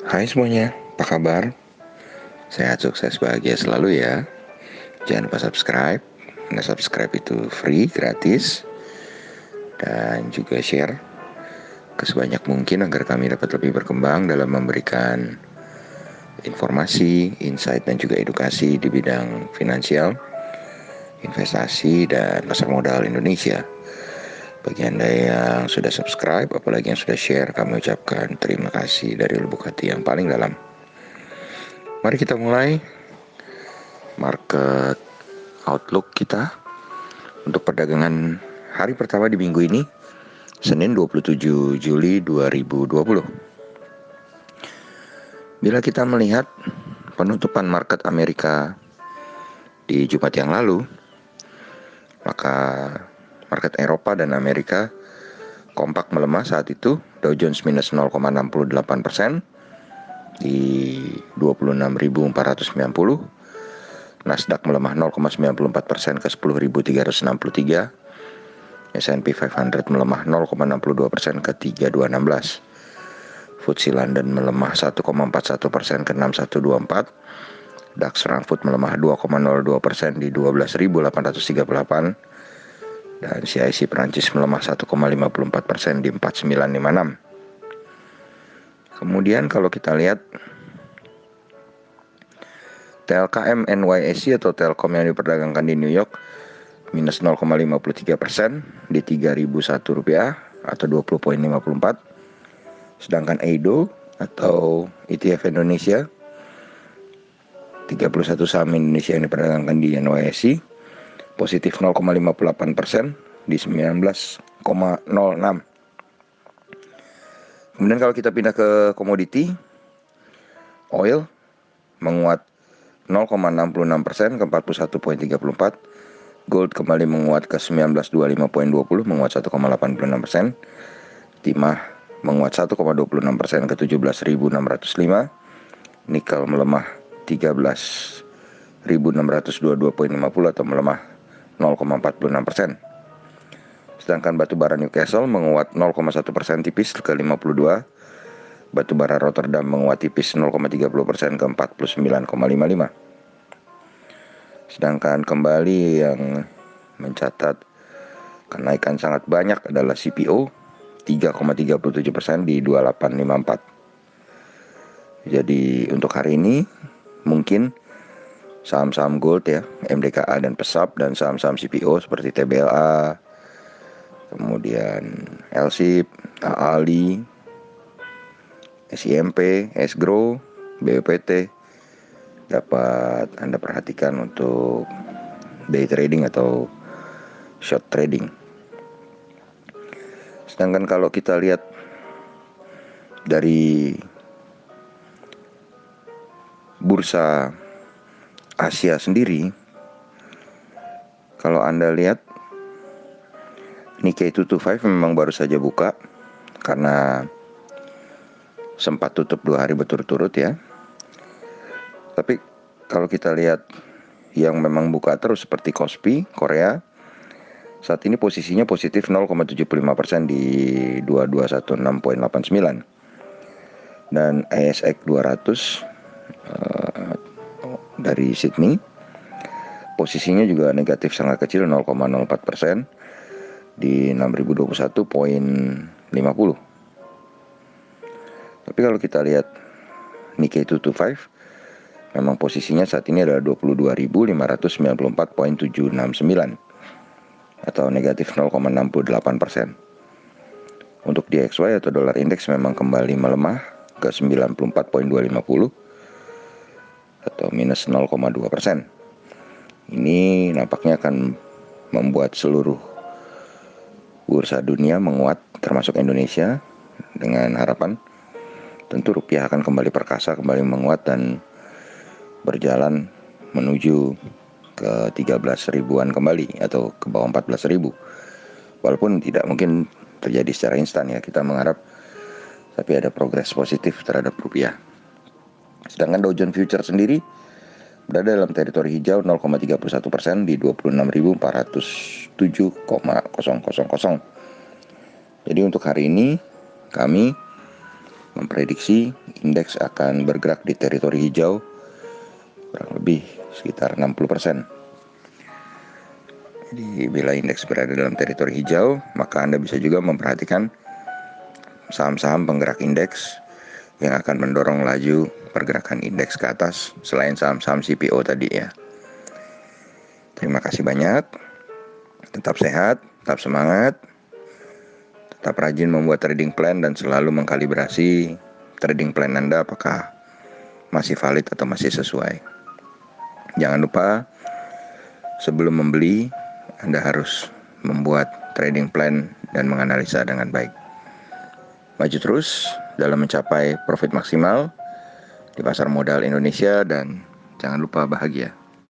Hai semuanya, apa kabar? Sehat, sukses, bahagia selalu ya. Jangan lupa subscribe. Nah, subscribe itu free, gratis. Dan juga share ke sebanyak mungkin agar kami dapat lebih berkembang dalam memberikan informasi, insight, dan juga edukasi di bidang finansial, investasi, dan pasar modal Indonesia. Bagi Anda yang sudah subscribe, apalagi yang sudah share, kami ucapkan terima kasih dari lubuk hati yang paling dalam. Mari kita mulai market outlook kita untuk perdagangan hari pertama di minggu ini, Senin 27 Juli 2020. Bila kita melihat penutupan market Amerika di Jumat yang lalu, maka market Eropa dan Amerika kompak melemah saat itu. Dow Jones minus 0,68% di 26.490. Nasdaq melemah 0,94% ke 10.363. S&P 500 melemah 0,62% ke 3216. FTSE London melemah 1,41% ke 6124. DAX Frankfurt melemah 2,02% di 12.838. Dan CIC Prancis melemah 1,54% di 4956. Kemudian kalau kita lihat TLKM NYSE atau Telkom yang diperdagangkan di New York minus 0,53% di 3.001 rupiah atau 20,54. Sedangkan EIDO atau ETF Indonesia 31 saham Indonesia yang diperdagangkan di NYSE positif 0,58% di 19,06. Kemudian kalau kita pindah ke komoditi, oil menguat 0,66% ke 41,34. Gold kembali menguat ke 1925,20, menguat 1,86%. Timah menguat 1,26% ke 17.605. Nikel melemah 13.622,50 atau melemah 0,46%. Sedangkan batu bara Newcastle menguat 0,1% tipis ke 52. Batu bara Rotterdam menguat tipis 0,30% ke 49,55. Sedangkan kembali yang mencatat kenaikan sangat banyak adalah CPO 3,37% di 2854. Jadi untuk hari ini mungkin saham-saham gold ya, MDKA dan PESAP, dan saham-saham CPO seperti TBLA, kemudian LSIP, AALI, SIMP, SGRO, BPT dapat Anda perhatikan untuk day trading atau short trading. Sedangkan kalau kita lihat dari bursa Asia sendiri, kalau Anda lihat Nikkei 225 memang baru saja buka karena sempat tutup 2 hari berturut-turut ya. Tapi kalau kita lihat yang memang buka terus seperti Kospi Korea, saat ini posisinya positif 0,75% di 2216,89. Dan ASX 200 dari Sydney posisinya juga negatif sangat kecil 0,04% di 6021,50. Tapi kalau kita lihat Nikkei 225 memang posisinya saat ini adalah 22.594,769 atau negatif 0,68%. Untuk DXY atau dolar indeks memang kembali melemah ke 94.250 atau minus 0,2%. Ini nampaknya akan membuat seluruh bursa dunia menguat, termasuk Indonesia, dengan harapan tentu rupiah akan kembali perkasa, kembali menguat dan berjalan menuju ke 13 ribuan kembali atau ke bawah 14 ribu. Walaupun tidak mungkin terjadi secara instan ya, kita mengharap tapi ada progres positif terhadap rupiah. Sedangkan Dow Jones Future sendiri berada dalam teritori hijau 0,31% di 26.407,000. Jadi untuk hari ini kami memprediksi indeks akan bergerak di teritori hijau kurang lebih sekitar 60%. Jadi bila indeks berada dalam teritori hijau, maka Anda bisa juga memperhatikan saham-saham penggerak indeks yang akan mendorong laju pergerakan indeks ke atas selain saham-saham CPO tadi ya. Terima kasih banyak. Tetap sehat, tetap semangat, tetap rajin membuat trading plan dan selalu mengkalibrasi trading plan Anda apakah masih valid atau masih sesuai. Jangan lupa sebelum membeli, Anda harus membuat trading plan dan menganalisa dengan baik. Maju terus dalam mencapai profit maksimal di pasar modal Indonesia dan jangan lupa bahagia.